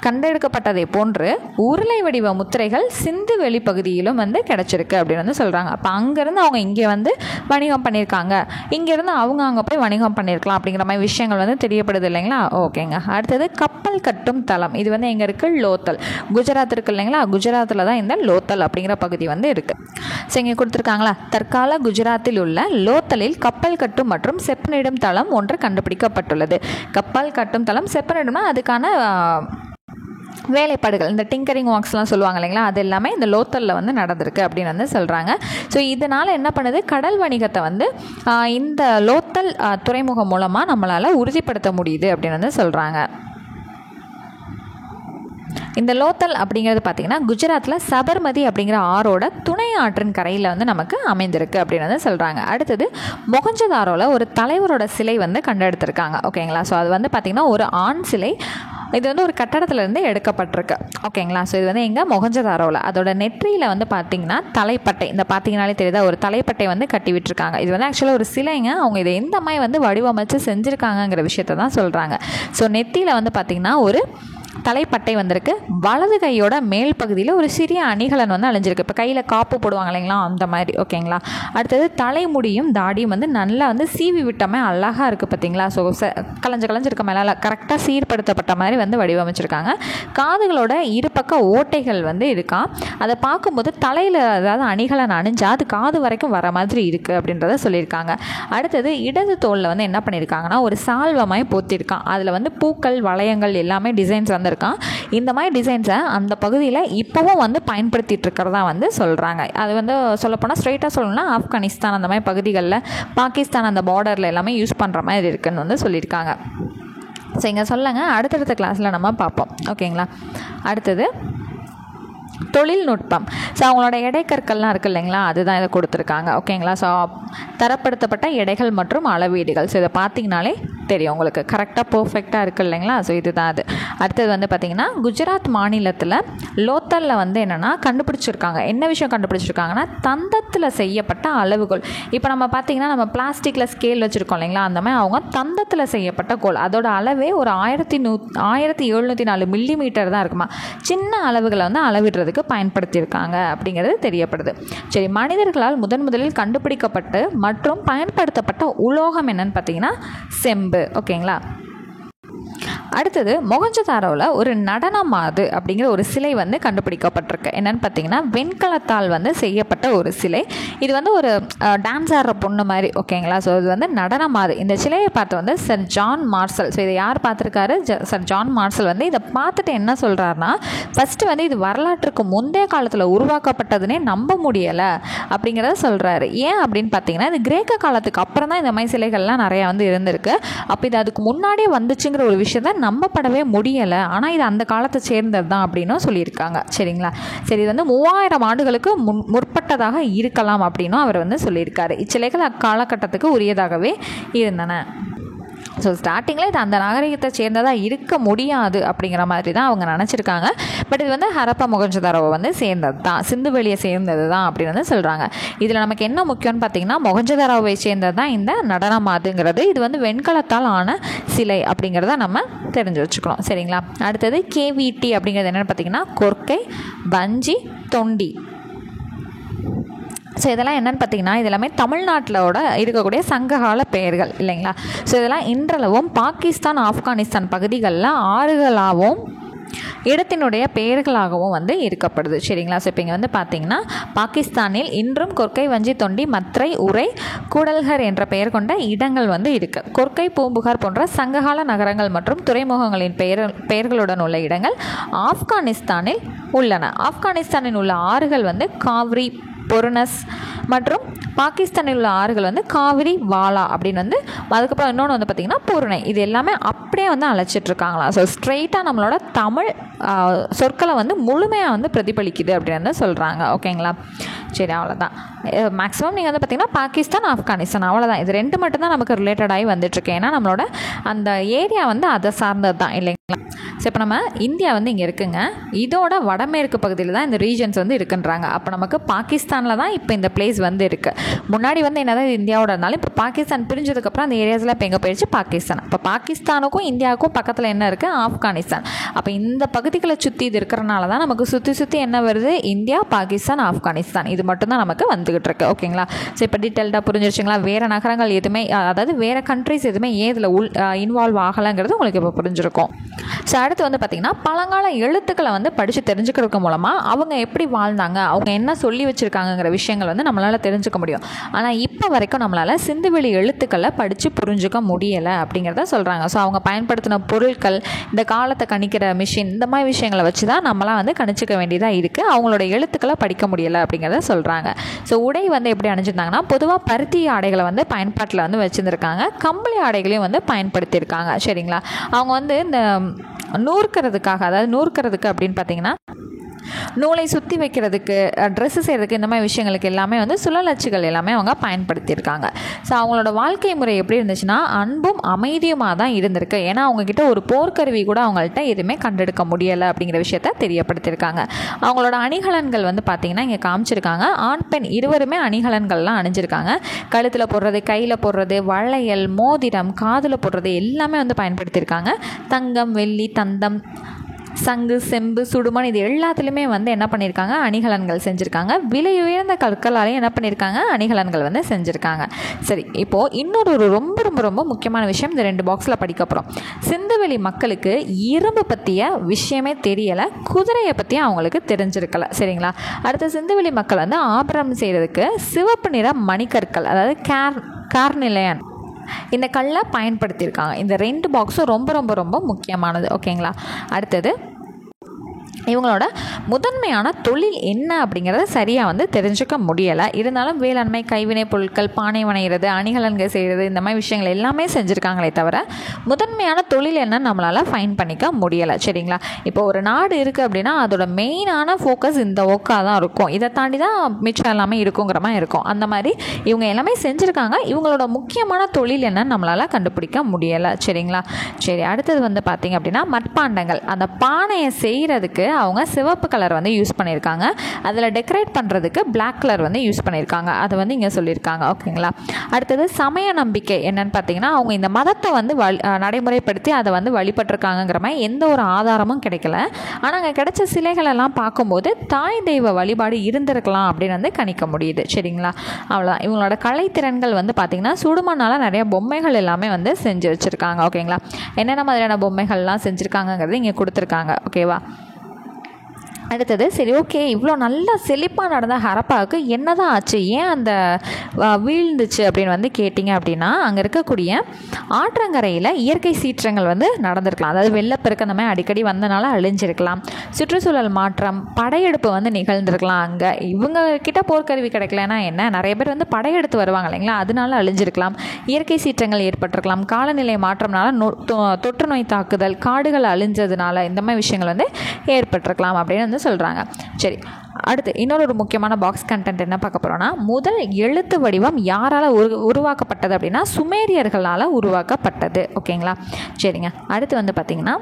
கண்டெடுக்கப்பட்டதை போன்று உருளை வடிவ முத்திரைகள் சிந்து வெளி பகுதியிலும் வந்து கிடச்சிருக்கு அப்படின்னு வந்து சொல்கிறாங்க. அப்போ அங்கேருந்து அவங்க இங்கே வந்து வணிகம் பண்ணியிருக்காங்க, இங்கேருந்து அவங்க அங்கே போய் வணிகம் பண்ணியிருக்கலாம் அப்படிங்கிற மாதிரி விஷயங்கள் வந்து தெரியப்படுது இல்லைங்களா. ஓகேங்க. அடுத்தது கப்பல் கட்டும் தளம். இது வந்து எங்கே இருக்குது, லோத்தல், குஜராத் இருக்குது இல்லைங்களா. குஜராத்தில் தான் இந்த லோத்தல் அப்படிங்கிற பகுதி வந்து இருக்குது. ஸோ இங்கே கொடுத்துருக்காங்களா, தற்கால குஜராத்தில் உள்ள லோத்தலில் கப்பல் கட்டும் மற்றும் செப்பனிடும் தளம் ஒன்று கண்டுபிடிக்கப்பட்டுள்ளது. கப்பல் கட்டும் தளம், செப்பனிடும்னா அதுக்கான வேலைப்பாடுகள், இந்த டிங்கரிங் ஒர்க்ஸ்லாம் சொல்லுவாங்க இல்லைங்களா, அது எல்லாமே இந்த லோத்தலில் வந்து நடந்திருக்கு அப்படின்னு வந்து சொல்கிறாங்க. ஸோ இதனால் என்ன பண்ணுது, கடல் வணிகத்தை வந்து இந்த லோத்தல் துறைமுகம் மூலமாக நம்மளால் உறுதிப்படுத்த முடியுது அப்படின்னு வந்து சொல்கிறாங்க. இந்த லோத்தல் அப்படிங்கிறது பார்த்திங்கன்னா குஜராத்தில் சபர்மதி அப்படிங்கிற ஆறோட துணை ஆற்றின் கரையில் வந்து நமக்கு அமைந்திருக்கு அப்படின்னு வந்து சொல்கிறாங்க. அடுத்தது மொஹஞ்சதாரோவில் ஒரு தலைவரோட சிலை வந்து கண்டெடுத்திருக்காங்க. ஓகேங்களா. ஸோ அது வந்து பார்த்திங்கன்னா ஒரு ஆண் சிலை, இது வந்து ஒரு கட்டடத்துலேருந்து எடுக்கப்பட்டிருக்கு. ஓகேங்களா. ஸோ இது வந்து எங்கே, மொஹஞ்சதாரோவில். அதோட நெற்றியில் வந்து பார்த்திங்கன்னா தலைப்பட்டை, இந்த பார்த்திங்கனாலே தெரியுதா, ஒரு தலைப்பட்டை வந்து கட்டி விட்டுருக்காங்க. இது வந்து ஆக்சுவலாக ஒரு சிலைங்க, அவங்க இதை எந்த மாதிரி வந்து வடிவமைச்சு செஞ்சுருக்காங்கங்கிற விஷயத்தை தான் சொல்கிறாங்க. ஸோ நெத்தியில் வந்து பார்த்திங்கன்னா ஒரு தலைப்பட்டை வந்திருக்கு, வலது கையோட மேல் பகுதியில் ஒரு சிறிய அணிகலன் வந்து அழிஞ்சிருக்கு. இப்போ கையில் காப்பு போடுவாங்க இல்லைங்களா, அந்த மாதிரி. ஓகேங்களா. அடுத்தது தலைமுடியும் தாடியும் வந்து நல்லா வந்து சீவி விட்டமே அழகாக இருக்குது பார்த்தீங்களா. ஸோ கலைஞ்சிருக்க மேலே கரெக்டாக சீர்படுத்தப்பட்ட மாதிரி வந்து வடிவமைச்சிருக்காங்க. காதுகளோட இருபக்க ஓட்டைகள் வந்து இருக்கா, அதை பார்க்கும்போது தலையில் அதாவது அணிகலன் அணிஞ்சால் அது காது வரைக்கும் வர மாதிரி இருக்குது அப்படின்றத சொல்லியிருக்காங்க. அடுத்தது இடது தோலில் வந்து என்ன பண்ணியிருக்காங்கன்னா ஒரு சால்வமாய் போத்திருக்கான், அதில் வந்து பூக்கள், வளையங்கள் எல்லாமே டிசைன்ஸ் வந்திருக்கான். இந்த மாதிரி டிசைன்ஸை அந்த பகுதியில் இப்போவும் வந்து பயன்படுத்திட்டு இருக்கிறதா வந்து சொல்கிறாங்க. அது வந்து சொல்லப்போனால் ஸ்ட்ரெயிட்டாக சொல்லணும்னா ஆப்கானிஸ்தான் அந்த மாதிரி பகுதிகளில், பாகிஸ்தான் அந்த பார்டரில் எல்லாமே யூஸ் பண்ணுற மாதிரி இருக்குன்னு வந்து சொல்லியிருக்காங்க. ஸோ இங்கே சொல்லுங்க, அடுத்தடுத்த கிளாஸில் நம்ம பார்ப்போம். ஓகேங்களா. அடுத்தது தொழில்நுட்பம். ஸோ அவங்களோட எடைக்கற்கள்லாம் இருக்குது இல்லைங்களா, அதுதான் இதை கொடுத்துருக்காங்க. ஓகேங்களா. ஸோ தரப்படுத்தப்பட்ட எடைகள் மற்றும் அளவீடுகள். ஸோ இதை பார்த்தீங்கனாலே தெரியும் உங்களுக்கு, கரெக்டாக பர்ஃபெக்டாக இருக்குது இல்லைங்களா. ஸோ இதுதான் அது. அடுத்தது வந்து பார்த்திங்கன்னா குஜராத் மாநிலத்தில் லோத்தலில் வந்து என்னென்னா கண்டுபிடிச்சிருக்காங்க, என்ன விஷயம் கண்டுபிடிச்சிருக்காங்கன்னா தந்தத்தில் செய்யப்பட்ட அளவுகோல். இப்போ நம்ம பார்த்திங்கன்னா நம்ம பிளாஸ்டிக்கில் ஸ்கேல் வச்சுருக்கோம் இல்லைங்களா, அந்த மாதிரி அவங்க தந்தத்தில் செய்யப்பட்ட கோல், அதோட அளவே ஒரு 1704 மில்லிமீட்டர் தான் இருக்குமா. சின்ன அளவுகளை வந்து அளவிடுறதுக்கு பயன்படுத்தியிருக்காங்க அப்படிங்கிறது தெரியப்படுது. சரி, மனிதர்களால் முதலில் கண்டுபிடிக்கப்பட்டு மற்றும் பயன்படுத்தப்பட்ட உலோகம் என்னன்னு பார்த்தீங்கன்னா செம்பு. ஓகேங்களா. அடுத்தது மொஹஞ்சதாரோவில் ஒரு நடனமாது அப்படிங்கிற ஒரு சிலை வந்து கண்டுபிடிக்கப்பட்டிருக்கு. என்னென்னு பார்த்தீங்கன்னா வெண்கலத்தால் வந்து செய்யப்பட்ட ஒரு சிலை. இது வந்து ஒரு டான்ஸ் ஆடுற பொண்ணு மாதிரி. ஓகேங்களா. ஸோ இது வந்து நடனமாது. இந்த சிலையை பார்த்து வந்து சர் ஜான் மார்சல், ஸோ இதை யார் பார்த்துருக்காரு, சர் ஜான் மார்சல் வந்து இதை பார்த்துட்டு என்ன சொல்கிறாருன்னா, ஃபஸ்ட்டு வந்து இது வரலாற்றுக்கு முந்தைய காலத்தில் உருவாக்கப்பட்டதுன்னே நம்ப முடியலை அப்படிங்கிறத சொல்கிறாரு. ஏன் அப்படின்னு பார்த்தீங்கன்னா இது கிரேக்க காலத்துக்கு அப்புறம் தான் இந்த மாதிரி சிலைகள்லாம் நிறையா வந்து இருந்திருக்கு. அப்போ இது அதுக்கு முன்னாடியே வந்துச்சுங்கிற ஒரு விஷயத்தை நம்பப்படவே முடியலை. ஆனால் இது அந்த காலத்தை சேர்ந்தது தான் அப்படின்னும் சொல்லியிருக்காங்க. சரிங்களா. சரி, இது வந்து 3000 ஆண்டுகளுக்கு முற்பட்டதாக இருக்கலாம் அப்படின்னும் அவர் வந்து சொல்லியிருக்காரு. இச்சிலைகள் அக்காலகட்டத்துக்கு உரியதாகவே இருந்தன. ஸோ ஸ்டார்டிங்கில் இது அந்த நாகரிகத்தை சேர்ந்ததாக இருக்க முடியாது அப்படிங்கிற மாதிரி தான் அவங்க நினச்சிருக்காங்க. பட் இது வந்து ஹரப்பா மொஹஞ்சதாரோவை வந்து சேர்ந்தது தான், சிந்து வெளியை சேர்ந்தது தான் அப்படின்னு வந்து சொல்கிறாங்க. இதில் நமக்கு என்ன முக்கியம்னு பார்த்தீங்கன்னா மொஹஞ்சதாரோவை சேர்ந்தது தான் இந்த நடனமாதுங்கிறது. இது வந்து வெண்கலத்தால் ஆன சிலை அப்படிங்கிறத நம்ம தெரிஞ்சு வச்சுக்கணும். சரிங்களா. அடுத்தது கேவிடி அப்படிங்கிறது என்னென்னு பார்த்தீங்கன்னா கொர்க்கை, வஞ்சி, தொண்டி. ஸோ இதெல்லாம் என்னென்னு பார்த்தீங்கன்னா இது எல்லாமே தமிழ்நாட்டிலோட இருக்கக்கூடிய சங்ககால பெயர்கள் இல்லைங்களா. ஸோ இதெல்லாம் இன்றளவும் பாகிஸ்தான், ஆப்கானிஸ்தான் பகுதிகளில் ஆறுகளாகவும் இடத்தினுடைய பெயர்களாகவும் வந்து இருக்கப்படுது. சரிங்களா? ஸோ இப்போ இங்கே வந்து பார்த்திங்கன்னா பாகிஸ்தானில் இன்றும் கொர்க்கை, வஞ்சி, தொண்டி, மத்ரை, உரை, கூடல்கர் என்ற பெயர் கொண்ட இடங்கள் வந்து இருக்குது. கொர்க்கை, பூம்புகார் போன்ற சங்ககால நகரங்கள் மற்றும் துறைமுகங்களின் பெயர்களுடன் உள்ள இடங்கள் ஆப்கானிஸ்தானில் உள்ளன. ஆப்கானிஸ்தானில் உள்ள ஆறுகள் வந்து காவிரி, பொருணஸ் மற்றும் பாகிஸ்தானில் உள்ள ஆறுகள் வந்து காவிரி, வாலா அப்படின்னு வந்து, அதுக்கப்புறம் இன்னொன்று வந்து பார்த்திங்கன்னா பொருணை. இது எல்லாமே அப்படியே வந்து அழைச்சிட்ருக்காங்களா. ஸோ ஸ்ட்ரெயிட்டாக நம்மளோட தமிழ் சொற்களை வந்து முழுமையாக வந்து பிரதிபலிக்குது அப்படின்னு வந்து சொல்கிறாங்க. ஓகேங்களா? சரி, அவ்வளோதான். மேக்ஸிமம் நீங்கள் வந்து பார்த்திங்கன்னா பாகிஸ்தான், ஆப்கானிஸ்தான் அவ்வளோதான். இது ரெண்டு மட்டும்தான் நமக்கு ரிலேட்டடாகி வந்துட்டுருக்கு. ஏன்னா நம்மளோட அந்த ஏரியா வந்து அதை சார்ந்தது தான் இல்லைங்களா? ஸோ இப்போ நம்ம இந்தியா வந்து இங்கே இருக்குங்க. இதோட வடமேற்கு பகுதியில் தான் இந்த ரீஜன்ஸ் வந்து இருக்குன்றாங்க. அப்போ நமக்கு பாகிஸ்தானில் தான் இப்போ இந்த பிளேஸ் வந்து இருக்குது. முன்னாடி வந்து என்னதான் இந்தியாவோட இருந்தாலும் இப்போ பாகிஸ்தான் பிரிஞ்சதுக்கப்புறம் அந்த ஏரியாஸில் இப்போ எங்கே போயிடுச்சு? பாகிஸ்தான். இப்போ பாகிஸ்தானுக்கும் இந்தியாவுக்கும் பக்கத்தில் என்ன இருக்குது? ஆப்கானிஸ்தான். அப்போ இந்த பகுதிகளை சுற்றி இது இருக்கிறனால தான் நமக்கு சுற்றி சுற்றி என்ன வருது? இந்தியா, பாகிஸ்தான், ஆப்கானிஸ்தான். இது மட்டும்தான் நமக்கு வந்துகிட்டு இருக்கு. ஓகேங்களா? ஸோ இப்போ டீட்டெயில்டாக புரிஞ்சிருச்சுங்களா? வேறு நகரங்கள் எதுவுமே, அதாவது வேறு கண்ட்ரிஸ் எதுவுமே இதில் இன்வால்வ் ஆகலைங்கிறது உங்களுக்கு இப்போ புரிஞ்சிருக்கும். ஸோ அடுத்து வந்து பார்த்திங்கன்னா பழங்கால எழுத்துக்களை வந்து படித்து தெரிஞ்சுக்கிறது மூலமாக அவங்க எப்படி வாழ்ந்தாங்க, அவங்க என்ன சொல்லி வச்சுருக்காங்கங்கிற விஷயங்கள் வந்து நம்மளால் தெரிஞ்சுக்க முடியும். ஆனால் இப்போ வரைக்கும் நம்மளால் சிந்துவெளி எழுத்துக்களை படித்து புரிஞ்சுக்க முடியலை அப்படிங்கிறத சொல்கிறாங்க. ஸோ அவங்க பயன்படுத்தின பொருட்கள், இந்த காலத்தை கணிக்கிற மிஷின், இந்த மாதிரி விஷயங்களை வச்சு தான் நம்மளாம் வந்து கணிச்சிக்க வேண்டியதாக இருக்குது. அவங்களோட எழுத்துக்களை படிக்க முடியலை அப்படிங்கிறத சொல்கிறாங்க. ஸோ உடை வந்து எப்படி அணிஞ்சிருந்தாங்கன்னா பொதுவாக பருத்தி ஆடைகளை வந்து பயன்பாட்டில் வந்து வச்சுருந்துருக்காங்க. கம்பளி ஆடைகளையும் வந்து பயன்படுத்தியிருக்காங்க. சரிங்களா? அவங்க வந்து இந்த நூற்கிறதுக்காக, அதாவது நூற்கிறதுக்கு அப்படின்னு பார்த்தீங்கன்னா நூலை சுற்றி வைக்கிறதுக்கு, ட்ரெஸ்ஸு செய்கிறதுக்கு, இந்த மாதிரி விஷயங்களுக்கு எல்லாமே வந்து சுழலச்சுகள் எல்லாமே அவங்க பயன்படுத்தியிருக்காங்க. ஸோ அவங்களோட வாழ்க்கை முறை எப்படி இருந்துச்சுன்னா அன்பும் அமைதியுமாக தான் இருந்திருக்கு. ஏன்னா அவங்கக்கிட்ட ஒரு போர்க்கருவி கூட அவங்கள்ட்ட எதுவுமே கண்டெடுக்க முடியலை அப்படிங்கிற விஷயத்த தெரியப்படுத்தியிருக்காங்க. அவங்களோட அணிகலன்கள் வந்து பார்த்திங்கன்னா இங்கே காமிச்சிருக்காங்க. ஆண் பெண் இருவருமே அணிகலன்கள்லாம் அணிஞ்சிருக்காங்க. கழுத்தில் போடுறது, கையில் போடுறது, வளையல், மோதிரம், காதில் போடுறது எல்லாமே வந்து பயன்படுத்தியிருக்காங்க. தங்கம், வெள்ளி, தந்தம், சங்கு, செம்பு, சுடுமண் இது எல்லாத்துலேயுமே வந்து என்ன பண்ணியிருக்காங்க? அணிகலன்கள் செஞ்சுருக்காங்க. விலை உயர்ந்த கற்களாலையும் என்ன பண்ணியிருக்காங்க? அணிகலன்கள் வந்து செஞ்சுருக்காங்க. சரி, இப்போது இன்னொரு ரொம்ப ரொம்ப ரொம்ப முக்கியமான விஷயம் இந்த 2 பாக்ஸில் படிக்க போகிறோம். சிந்துவெளி மக்களுக்கு இரும்பு பற்றிய விஷயமே தெரியலை, குதிரையை பற்றி அவங்களுக்கு தெரிஞ்சிருக்கலை. சரிங்களா? அடுத்த சிந்துவெளி மக்கள் வந்து ஆபரணம் செய்கிறதுக்கு சிவப்பு நிற மணிக்கற்கள், அதாவது கார்னிலையன், இந்த கல்லை பயன்படுத்தியிருக்காங்க. இந்த 2 பாக்ஸும் ரொம்ப ரொம்ப ரொம்ப முக்கியமானது. ஓகேங்களா? அடுத்தது இவங்களோட முதன்மையான தொழில் என்ன அப்படிங்கிறத சரியாக வந்து தெரிஞ்சுக்க முடியலை. இருந்தாலும் வேளாண்மை, கைவினை பொருட்கள், பானை வணைகிறது, அணிகலன்கள் செய்கிறது, இந்த மாதிரி விஷயங்கள் எல்லாமே செஞ்சுருக்காங்களே தவிர முதன்மையான தொழில் என்னன்னு நம்மளால் ஃபைன் பண்ணிக்க முடியலை. சரிங்களா? இப்போ ஒரு நாடு இருக்குது அப்படின்னா அதோட மெயினான ஃபோக்கஸ் இந்த ஒர்க்காக தான் இருக்கும். இதை தாண்டி தான் மிச்சம் எல்லாமே இருக்குங்கிற மாதிரி இருக்கும். அந்த மாதிரி இவங்க எல்லாமே செஞ்சுருக்காங்க. இவங்களோட முக்கியமான தொழில் என்னன்னு நம்மளால் கண்டுபிடிக்க முடியலை. சரிங்களா? சரி, அடுத்தது வந்து பார்த்திங்க அப்படின்னா மட்பாண்டங்கள். அந்த பானையை செய்கிறதுக்கு அவங்க சிவப்பு கலர் வந்து யூஸ் பண்ணியிருக்காங்க. அதில் டெக்கரேட் பண்ணுறதுக்கு பிளாக் கலர் வந்து யூஸ் பண்ணியிருக்காங்க. அதை வந்து இங்கே சொல்லியிருக்காங்க. ஓகேங்களா? அடுத்தது சமய நம்பிக்கை என்னன்னு பார்த்தீங்கன்னா அவங்க இந்த மதத்தை வந்து நடைமுறைப்படுத்தி அதை வந்து வழிபட்டிருக்காங்கிற மாதிரி எந்த ஒரு ஆதாரமும் கிடைக்கல. ஆனால் அங்கே கிடைச்ச சிலைகளெல்லாம் பார்க்கும்போது தாய் தெய்வ வழிபாடு இருந்திருக்கலாம் அப்படின்னு வந்து கணிக்க முடியுது. சரிங்களா? அவ்வளோதான். இவங்களோட கலைத்திறன்கள் வந்து பார்த்திங்கன்னா சுடுமண்ணால் நிறைய பொம்மைகள் எல்லாமே வந்து செஞ்சு வச்சுருக்காங்க. ஓகேங்களா? என்னென்ன மாதிரியான பொம்மைகள்லாம் செஞ்சுருக்காங்கங்கிறது இங்கே கொடுத்துருக்காங்க. ஓகேவா? அடுத்தது சரி, ஓகே, இவ்வளோ நல்லா செழிப்பாக நடந்த ஹரப்பாவுக்கு என்ன தான் ஆச்சு, ஏன் அந்த வீழ்ந்துச்சு அப்படின்னு வந்து கேட்டிங்க அப்படின்னா அங்கே இருக்கக்கூடிய ஆற்றங்கரையில் இயற்கை சீற்றங்கள் வந்து நடந்திருக்கலாம். அதாவது வெள்ளப்பெருக்கு அந்த மாதிரி அடிக்கடி வந்தனால அழிஞ்சிருக்கலாம். சுற்றுச்சூழல் மாற்றம், படையெடுப்பு வந்து நிகழ்ந்திருக்கலாம். அங்கே இவங்க கிட்ட போர்க்கருவி கிடைக்கலன்னா என்ன, நிறைய பேர் வந்து படையெடுத்து வருவாங்க இல்லைங்களா, அதனால அழிஞ்சிருக்கலாம். இயற்கை சீற்றங்கள் ஏற்பட்டிருக்கலாம். காலநிலை மாற்றம்னால தொற்று நோய் தாக்குதல், காடுகள் அழிஞ்சதுனால இந்த மாதிரி விஷயங்கள் வந்து ஏற்பட்டிருக்கலாம் அப்படின்னு வந்து சொல்கிறாங்க. சரி, அடுத்து இன்னொரு முக்கியமான பாக்ஸ் கண்டென்ட் என்ன பார்க்க போகிறோன்னா முதல் எழுத்து வடிவம் யாரால் உருவாக்கப்பட்டது அப்படின்னா சுமேரியர்களால் உருவாக்கப்பட்டது. ஓகேங்களா? சரிங்க. அடுத்து வந்து பார்த்திங்கன்னா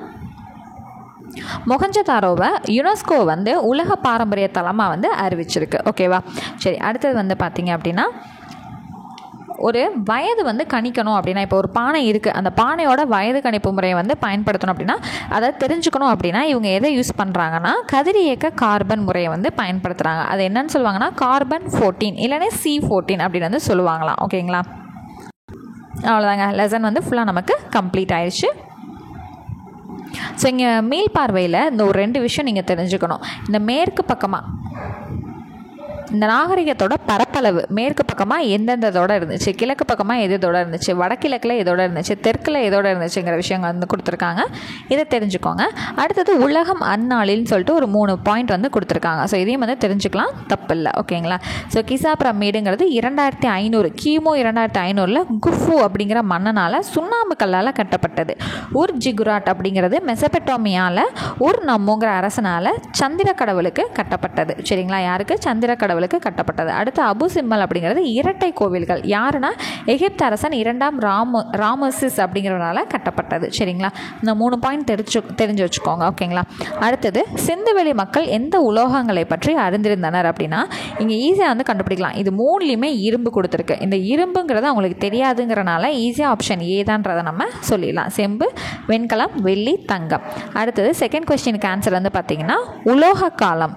மொஹஞ்சதாரோவை யுனெஸ்கோ வந்து உலக பாரம்பரிய தலமாக வந்து அறிவிச்சிருக்கு. ஓகேவா? சரி, அடுத்தது வந்து பார்த்திங்க அப்படின்னா ஒரு வயது வந்து கணிக்கணும் அப்படின்னா இப்போ ஒரு பானை இருக்குது, அந்த பானையோட வயது கணிப்பு முறையை வந்து பயன்படுத்தணும் அப்படின்னா அதை தெரிஞ்சுக்கணும் அப்படின்னா இவங்க எதை யூஸ் பண்ணுறாங்கன்னா கதிரியக்க கார்பன் முறையை வந்து பயன்படுத்துகிறாங்க. அது என்னன்னு சொல்லுவாங்கன்னா கார்பன் 14 இல்லைன்னா C14 அப்படின்னு வந்து சொல்லுவாங்களாம். ஓகேங்களா? அவ்வளோதாங்க. லெசன் வந்து ஃபுல்லாக நமக்கு கம்ப்ளீட் ஆயிடுச்சு. ஸோ இங்கே மீள் பார்வையில் இந்த ஒரு 2 விஷயம் நீங்கள் தெரிஞ்சுக்கணும். இந்த மேற்கு பக்கமாக இந்த நாகரிகத்தோட பரப்பளவு மேற்கு பக்கமாக எந்தெந்ததோடு இருந்துச்சு, கிழக்கு பக்கமாக எதோட இருந்துச்சு, வடகிழக்கில் எதோட இருந்துச்சு, தெற்கில் எதோட இருந்துச்சுங்கிற விஷயங்கள் வந்து கொடுத்துருக்காங்க. இதை தெரிஞ்சுக்கோங்க. அடுத்தது உலகம் அந்நாளில்னு சொல்லிட்டு ஒரு 3 பாயிண்ட் வந்து கொடுத்துருக்காங்க. ஸோ இதையும் வந்து தெரிஞ்சுக்கலாம், தப்பு இல்லை. ஓகேங்களா? ஸோ கிசா பிரமிடுங்கிறது 2500 கிமு 2500 குஃபு அப்படிங்கிற மன்னனால் சுண்ணாம்பு கல்லால் கட்டப்பட்டது. உர் ஜிகுராட் அப்படிங்கிறது மெசபெட்டோமியாவில் உர் நம்முங்கிற அரசனால் சந்திர கடவுளுக்கு கட்டப்பட்டது. சரிங்களா? யாருக்கு? சந்திர கடவுளுக்கு கட்டப்பட்டது. அடுத்து அபு சிம்மல் அப்படிங்கிறது இரட்டை கோவில்கள். யாருன்னா எகிப்து அரசன் 2ஆம் ராமசிஸ் அப்படிங்கிறவனால கட்டப்பட்டது. சரிங்களா? இந்த 3 பாயிண்ட் தெரிஞ்சு வச்சுக்கோங்க. ஓகேங்களா? அடுத்தது சிந்துவெளி மக்கள் எந்த உலோகங்களை பற்றி அறிந்திருந்தனர் அப்படின்னா இங்கே ஈஸியாக வந்து கண்டுபிடிக்கலாம். இது 3லையுமே இரும்பு கொடுத்துருக்கு. இந்த இரும்புங்கிறது அவங்களுக்கு தெரியாதுங்கிறனால ஈஸியாக ஆப்ஷன் ஏ தான்றதை நம்ம சொல்லிடலாம். செம்பு, வெண்கலம், வெள்ளி, தங்கம். அடுத்தது செகண்ட் கொஸ்டினுக்கு ஆன்சர் வந்து பார்த்தீங்கன்னா உலோக காலம்.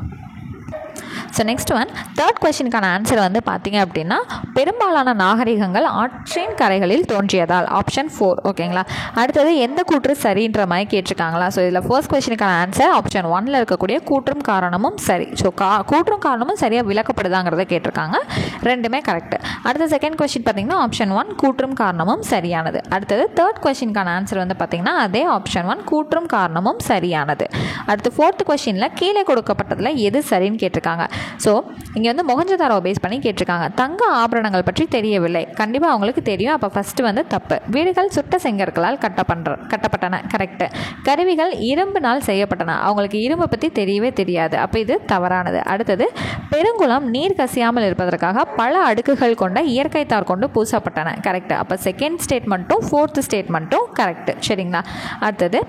ஸோ நெக்ஸ்ட் ஒன், தேர்ட் கொஸ்டினுக்கான ஆன்சர் வந்து பார்த்தீங்க அப்படின்னா பெரும்பாலான நாகரிகங்கள் ஆற்றின் கரைகளில் தோன்றியதால், ஆப்ஷன் 4. ஓகேங்களா? அடுத்தது எந்த கூற்று சரின்ற மாதிரி கேட்டிருக்காங்களா? ஸோ இதில் ஃபர்ஸ்ட் கொஸ்டினுக்கான ஆன்சர் ஆப்ஷன் 1ல் இருக்கக்கூடிய கூற்றும் காரணமும் சரி. ஸோ கூற்றும் காரணமும் சரியாக விளக்கப்படுதாங்கிறத கேட்டிருக்காங்க. 2மே கரெக்ட். அடுத்த செகண்ட் கொஸ்டின் பார்த்தீங்கன்னா ஆப்ஷன் 1 கூற்றும் காரணமும் சரியானது. அடுத்தது தேர்ட் கொஸ்டினுக்கான ஆன்சர் வந்து பார்த்தீங்கன்னா அதே ஆப்ஷன் 1 கூற்றும் காரணமும் சரியானது. அடுத்து ஃபோர்த் கொஸ்டினில் கீழே கொடுக்கப்பட்டதில் எது சரின்னு கேட்டிருக்காங்க. ஸோ இங்கே வந்து மொஹஞ்சதாரோவை பேஸ் பண்ணி கேட்டிருக்காங்க. தங்க ஆபரணங்கள் பற்றி தெரியவில்லை. கண்டிப்பாக அவங்களுக்கு தெரியும். அப்போ ஃபஸ்ட்டு வந்து தப்பு. வீடுகள் சுட்ட செங்கற்களால் கட்டப்பட்டன. கரெக்டு. கருவிகள் இரும்பினால் செய்யப்பட்டன. அவங்களுக்கு இரும்பை பற்றி தெரியவே தெரியாது. அப்போ இது தவறானது. அடுத்தது பெருங்குளம் நீர் கசியாமல் இருப்பதற்காக பல அடுக்குகள் கொண்ட இயற்கை தார் கொண்டு பூசப்பட்டன. கரெக்டு. அப்போ செகண்ட் ஸ்டேட்மெண்ட்டும் ஃபோர்த்து ஸ்டேட்மெண்ட்டும் கரெக்டு. சரிங்களா? அடுத்தது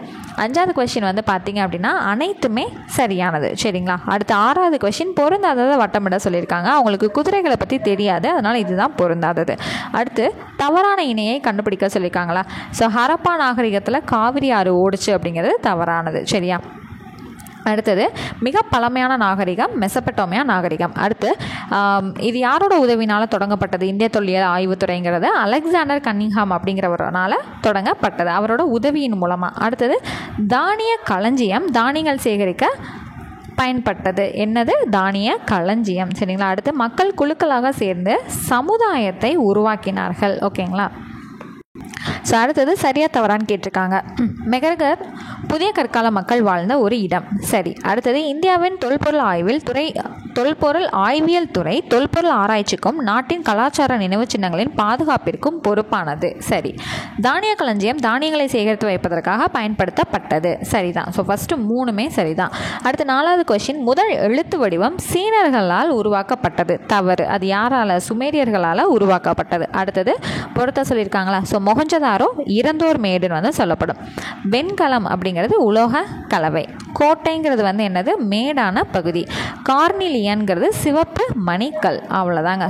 5வது கொஸ்டின் வந்து பார்த்தீங்க அப்படின்னா அனைத்துமே சரியானது. சரிங்களா? அடுத்து 6வது கொஸ்டின் பொருந்தாததை வட்டமிட சொல்லியிருக்காங்க. அவங்களுக்கு குதிரைகளை பற்றி தெரியாது, அதனால் இதுதான் பொருந்தாதது. அடுத்து தவறான இணையை கண்டுபிடிக்க சொல்லியிருக்காங்களா? ஸோ ஹரப்பா நாகரிகத்தில் காவிரி ஆறு ஓடிச்சு அப்படிங்கிறது தவறானது. சரியா? அடுத்தது மிக பழமையான நாகரிகம் மெசபெட்டோமியா நாகரிகம். அடுத்து இது யாரோட உதவினால் தொடங்கப்பட்டது? இந்திய தொல்லியல் ஆய்வுத்துறைங்கிறது அலெக்சாண்டர் கன்னிங்ஹாம் அப்படிங்கிறவரால் தொடங்கப்பட்டது, அவரோட உதவியின் மூலமாக. அடுத்தது தானிய களஞ்சியம் தானியங்கள் சேகரிக்க பயன்பட்டது. என்னது? தானிய களஞ்சியம். சரிங்களா? அடுத்து மக்கள் குழுக்களாக சேர்ந்து சமுதாயத்தை உருவாக்கினார்கள். ஓகேங்களா? ஸோ அடுத்தது சரியா தவறான்னு கேட்டிருக்காங்க. மெகர்கர் புதிய கற்கால மக்கள் வாழ்ந்த ஒரு இடம். சரி. அடுத்தது இந்தியாவின் தொல்பொருள் ஆய்வியல் துறை தொல்பொருள் ஆராய்ச்சிக்கும் நாட்டின் கலாச்சார நினைவு சின்னங்களின் பாதுகாப்பிற்கும் பொறுப்பானது. சரி. தானிய களஞ்சியம் தானியங்களை சேகரித்து வைப்பதற்காக பயன்படுத்தப்பட்டது. சரிதான். ஸோ ஃபஸ்ட்டு 3மே சரிதான். அடுத்து 4வது கொஸ்டின் முதல் எழுத்து வடிவம் சீனர்களால் உருவாக்கப்பட்டது. தவறு. அது யாரால்? சுமேரியர்களால் உருவாக்கப்பட்டது. அடுத்தது பொறுத்த சொல்லியிருக்காங்களா? ஸோ மொஹஞ்சதாரோ இறந்தோர் மேடுன்னு வந்து சொல்லப்படும். வெண்கலம் அப்படிங்கிறது உலோக கலவை. கோட்டைங்கிறது வந்து என்னது? மேடான பகுதி. கார்னிலியன்கிறது சிவப்பு மணிக்கல். அவ்வளோதாங்க.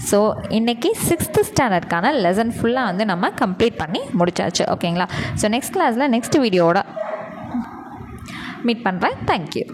ஸோ இன்றைக்கி 6th ஸ்டாண்டர்டுக்கான லெசன் ஃபுல்லாக வந்து நம்ம கம்ப்ளீட் பண்ணி முடிச்சாச்சு. ஓகேங்களா? ஸோ நெக்ஸ்ட் கிளாஸில் நெக்ஸ்ட் வீடியோவோட மீட் பண்ணுறேன். தேங்க்யூ.